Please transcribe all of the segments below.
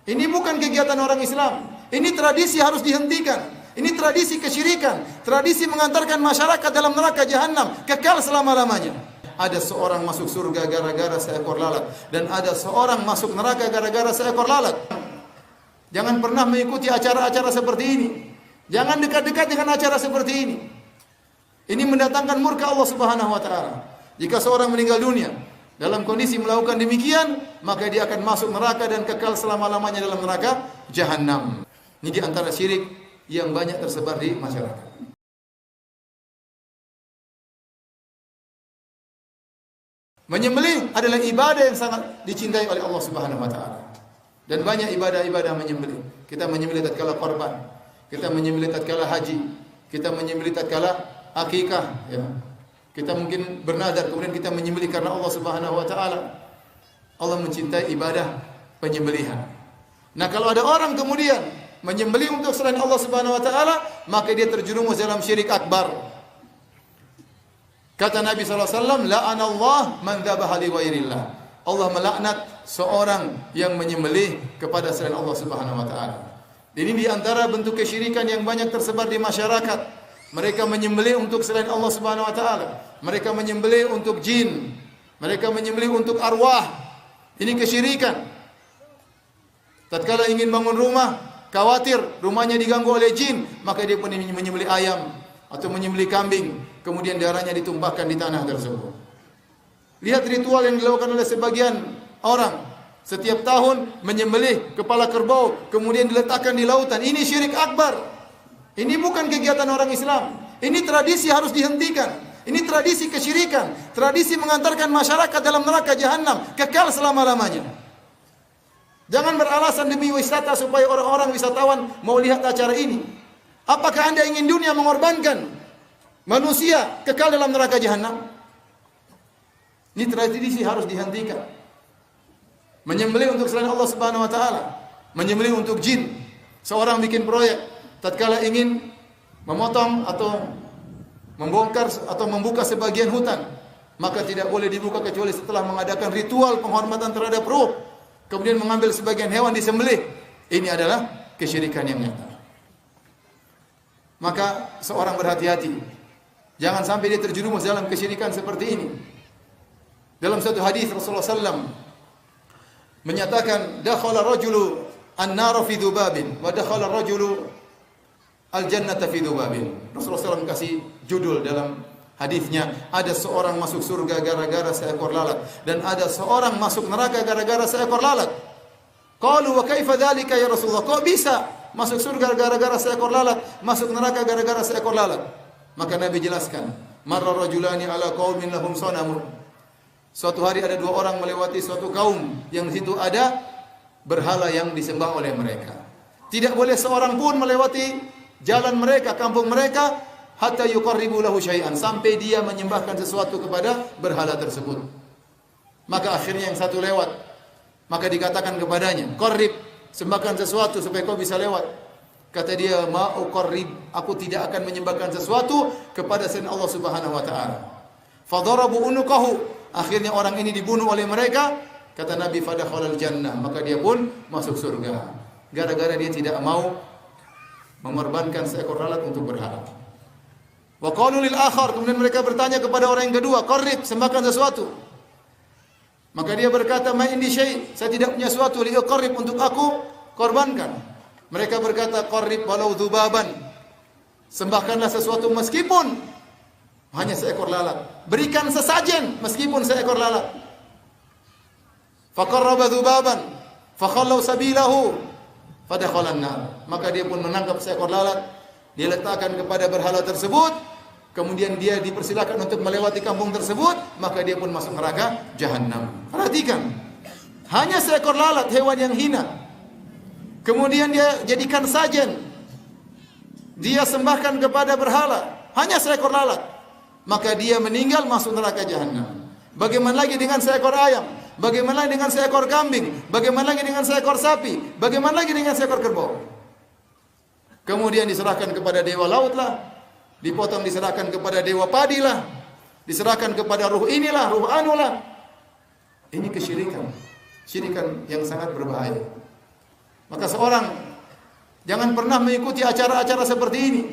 Ini bukan kegiatan orang Islam. Ini tradisi harus dihentikan. Ini tradisi kesyirikan, tradisi mengantarkan masyarakat dalam neraka jahanam, kekal selama-lamanya. Ada seorang masuk surga gara-gara seekor lalat, dan ada seorang masuk neraka gara-gara seekor lalat. Jangan pernah mengikuti acara-acara seperti ini. Jangan dekat-dekat dengan acara seperti ini. Ini mendatangkan murka Allah Subhanahu wa taala. Jika seorang meninggal dunia dalam kondisi melakukan demikian, maka dia akan masuk neraka dan kekal selama-lamanya dalam neraka jahanam. Ini di antara syirik yang banyak tersebar di masyarakat. Menyembelih adalah ibadah yang sangat dicintai oleh Allah Subhanahu wa taala. Dan banyak ibadah-ibadah menyembelih. Kita menyembelih tatkala korban, kita menyembelih tatkala haji, kita menyembelih tatkala akikah, ya. Kita mungkin bernazar kemudian kita menyembelih karena Allah Subhanahu wa taala. Allah mencintai ibadah penyembelihan. Nah, kalau ada orang kemudian menyembelih untuk selain Allah Subhanahu wa taala, maka dia terjerumus dalam syirik akbar. Kata Nabi sallallahu alaihi wasallam, la'anallah man dzabaha li ghairillah. Allah melaknat seorang yang menyembelih kepada selain Allah Subhanahu wa taala. Ini di antara bentuk kesyirikan yang banyak tersebar di masyarakat. Mereka menyembelih untuk selain Allah Subhanahu wa taala. Mereka menyembelih untuk jin. Mereka menyembelih untuk arwah. Ini kesyirikan. Tatkala ingin bangun rumah, khawatir rumahnya diganggu oleh jin, maka dia pun menyembelih ayam atau menyembelih kambing, kemudian darahnya ditumpahkan di tanah tersebut. Lihat ritual yang dilakukan oleh sebagian orang. Setiap tahun menyembelih kepala kerbau, kemudian diletakkan di lautan. Ini syirik akbar. Ini bukan kegiatan orang Islam. Ini tradisi harus dihentikan. Ini tradisi kesyirikan, tradisi mengantarkan masyarakat dalam neraka jahanam, kekal selama-lamanya. Jangan beralasan demi wisata supaya orang-orang wisatawan mau lihat acara ini. Apakah Anda ingin dunia mengorbankan manusia kekal dalam neraka jahanam? Ini tradisi harus dihentikan. Menyembelih untuk selain Allah Subhanahu wa taala, menyembelih untuk jin. Seorang bikin proyek, tatkala ingin memotong atau membongkar atau membuka sebagian hutan, maka tidak boleh dibuka kecuali setelah mengadakan ritual penghormatan terhadap ruh. Kemudian mengambil sebagian hewan disembelih. Ini adalah kesyirikan yang nyata. Maka seorang berhati-hati. Jangan sampai dia terjerumus dalam kesyirikan seperti ini. Dalam satu hadis Rasulullah SAW menyatakan, dakhala rajulu an-nar fi dhubabin wa dakhala rajulu al-jannata fi dhubabin. Rasulullah SAW kasih judul dalam hadisnya, ada seorang masuk surga gara-gara seekor lalat, dan ada seorang masuk neraka gara-gara seekor lalat. Qalu wa kaifa dzalika ya Rasulullah? Kok bisa masuk surga gara-gara seekor lalat, masuk neraka gara-gara seekor lalat? Maka Nabi jelaskan, marra rajulani ala qaumin lahum sanamun. Suatu hari ada dua orang melewati suatu kaum yang di situ ada berhala yang disembah oleh mereka. Tidak boleh seorang pun melewati jalan mereka, kampung mereka, hatta yuqarribu lahu syai'an, sampai dia menyembahkan sesuatu kepada berhala tersebut. Maka akhirnya yang satu lewat, maka dikatakan kepadanya, qarrib, sembahkan sesuatu supaya kau bisa lewat. Kata dia, ma uqarrib, aku tidak akan menyembahkan sesuatu kepada selain Allah Subhanahu wa taala. Fadarabu unuqahu, akhirnya orang ini dibunuh oleh mereka. Kata Nabi, fadakhalal jannah, maka dia pun masuk surga. Gara-gara dia tidak mau mengorbankan seekor lalat untuk berhala. Wa qalu lil akhar, kemudian mereka bertanya kepada orang yang kedua, qarrib, sembahkan sesuatu. Maka dia berkata, ma indi syai', saya tidak punya sesuatu, li qarrib, untuk aku korbankan. Mereka berkata, qarrib walau dzubaban, sembahkanlah sesuatu meskipun hanya seekor lalat. Berikan sesajen meskipun seekor lalat. Faqarraba dzubaban fakhallau sabilahu fadakhalan nar. Maka dia pun menangkap seekor lalat, dia letakkan kepada berhala tersebut, kemudian dia dipersilakan untuk melewati kampung tersebut, maka dia pun masuk neraka jahanam. Perhatikan, hanya seekor lalat, hewan yang hina, kemudian dia jadikan sajen, dia sembahkan kepada berhala, hanya seekor lalat, maka dia meninggal masuk neraka jahanam. Bagaimana lagi dengan seekor ayam? Bagaimana lagi dengan seekor kambing? Bagaimana lagi dengan seekor sapi? Bagaimana lagi dengan seekor kerbau? Kemudian diserahkan kepada dewa laut lah, dipotong diserahkan kepada dewa padi lah, diserahkan kepada ruh inilah, ruh anulah. Ini kesyirikan, syirikan yang sangat berbahaya. Maka seorang jangan pernah mengikuti acara-acara seperti ini.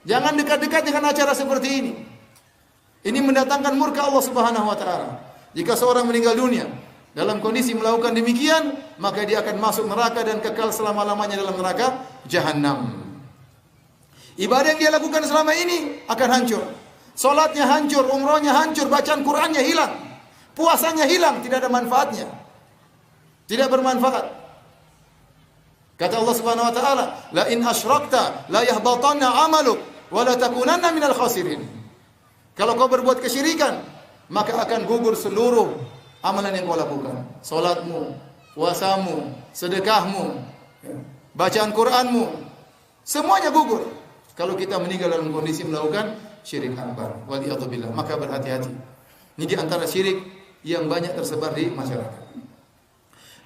Jangan dekat-dekat dengan acara seperti ini. Ini mendatangkan murka Allah Subhanahu wa taala. Jika seorang meninggal dunia dalam kondisi melakukan demikian, maka dia akan masuk neraka dan kekal selama-lamanya dalam neraka jahanam. Ibadah yang dia lakukan selama ini akan hancur. Salatnya hancur, umrohnya hancur, bacaan Qur'annya hilang. Puasanya hilang, tidak ada manfaatnya. Tidak bermanfaat. Kata Allah Subhanahu wa taala, "La in asyrakta la yahbatanna 'amaluk wa la takunanna minal khasirin." Kalau kau berbuat kesyirikan, maka akan gugur seluruh amalan yang kau lakukan. Salatmu, puasamu, sedekahmu, bacaan Qur'anmu, semuanya gugur. Kalau kita meninggal dalam kondisi melakukan syirik akbar, waliyadzubillah, maka berhati-hati. Ini di antara syirik yang banyak tersebar di masyarakat.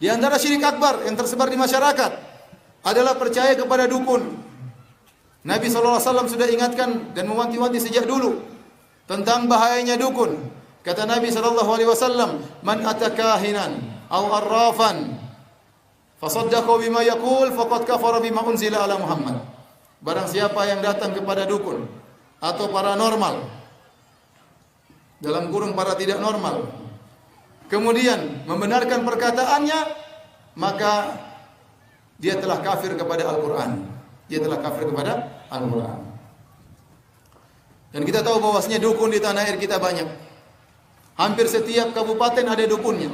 Di antara syirik akbar yang tersebar di masyarakat adalah percaya kepada dukun. Nabi SAW sudah ingatkan dan mewanti-wanti sejak dulu tentang bahayanya dukun. Kata Nabi SAW, "Man atakahinan aw arrafan fasaddaqa bima yaqul faqad kafara bima unzila ala Muhammad." Barang siapa yang datang kepada dukun atau paranormal, dalam kurung para tidak normal, kemudian membenarkan perkataannya, maka dia telah kafir kepada Al-Quran. Dia telah kafir kepada Al-Quran. Dan kita tahu bahwasanya dukun di tanah air kita banyak. Hampir setiap kabupaten ada dukunnya.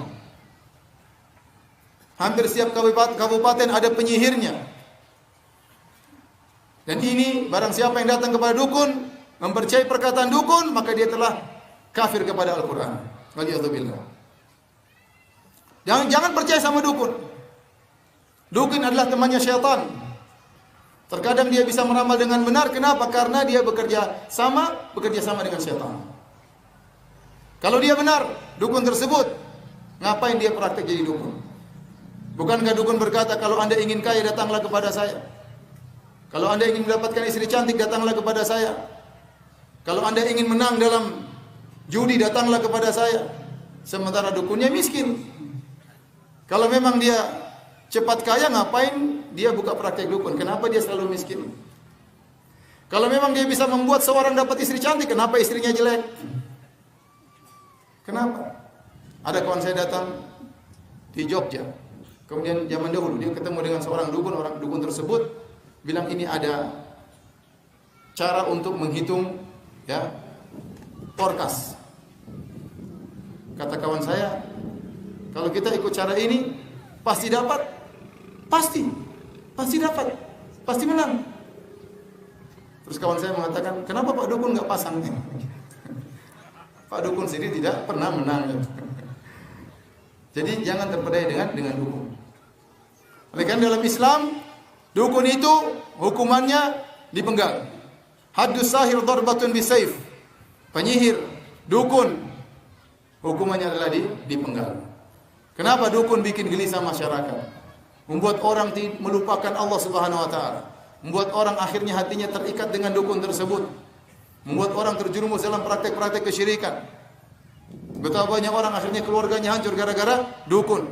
Hampir setiap kabupaten ada penyihirnya. Dan ini barang siapa yang datang kepada dukun, mempercayai perkataan dukun, maka dia telah kafir kepada Al-Quran. Waliyadzubillah. Jangan percaya sama dukun. Dukun adalah temannya syaitan. Terkadang dia bisa meramal dengan benar. Kenapa? Karena dia bekerja sama dengan syaitan. Kalau dia benar, dukun tersebut, ngapain dia praktek jadi dukun? Bukankah dukun berkata, kalau Anda ingin kaya, datanglah kepada saya. Kalau Anda ingin mendapatkan istri cantik, datanglah kepada saya. Kalau Anda ingin menang dalam judi, datanglah kepada saya. Sementara dukunnya miskin. Kalau memang dia cepat kaya, ngapain dia buka praktek dukun? Kenapa dia selalu miskin? Kalau memang dia bisa membuat seorang dapat istri cantik, kenapa istrinya jelek? Kenapa? Ada kawan saya datang di Jogja. Kemudian zaman dahulu dia ketemu dengan seorang dukun. Orang dukun tersebut bilang ini ada cara untuk menghitung forecast. Kata kawan saya, kalau kita ikut cara ini pasti dapat, pasti dapat, pasti menang. Terus kawan saya mengatakan, kenapa Pak Dukun nggak pasang? Pak Dukun sendiri tidak pernah menang. Jadi jangan terpedaya dengan dukun. Oleh karena dalam Islam, dukun itu hukumannya dipenggal. Haddus sahir darbatun bisayf. Penyihir, dukun, hukumannya adalah dipenggal. Kenapa dukun bikin gelisah masyarakat? Membuat orang melupakan Allah Subhanahu wa taala. Membuat orang akhirnya hatinya terikat dengan dukun tersebut. Membuat orang terjerumus dalam praktek-praktek kesyirikan. Betapa banyak orang akhirnya keluarganya hancur gara-gara dukun.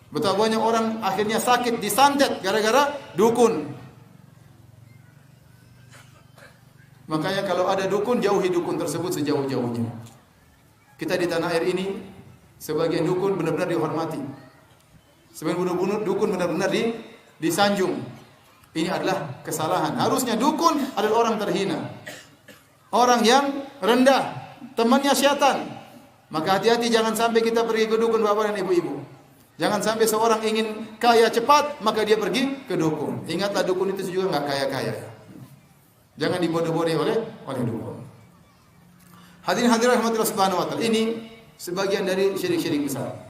Betapa banyak orang akhirnya sakit, disantet gara-gara dukun. Makanya kalau ada dukun, jauhi dukun tersebut sejauh-jauhnya. Kita di tanah air ini, sebagian dukun benar-benar dihormati. Sebagian dukun benar-benar disanjung. Ini adalah kesalahan. Harusnya dukun adalah orang terhina. Orang yang rendah, temannya syaitan. Maka hati-hati jangan sampai kita pergi ke dukun bapak dan ibu-ibu. Jangan sampai seorang ingin kaya cepat, maka dia pergi ke dukun. Ingatlah dukun itu juga enggak kaya-kaya. Jangan dibodoh-bodohi oleh dukun. Hadirin hadirat rahmatillah subhanahu wa ta'ala. Ini sebagian dari syirik-syirik besar.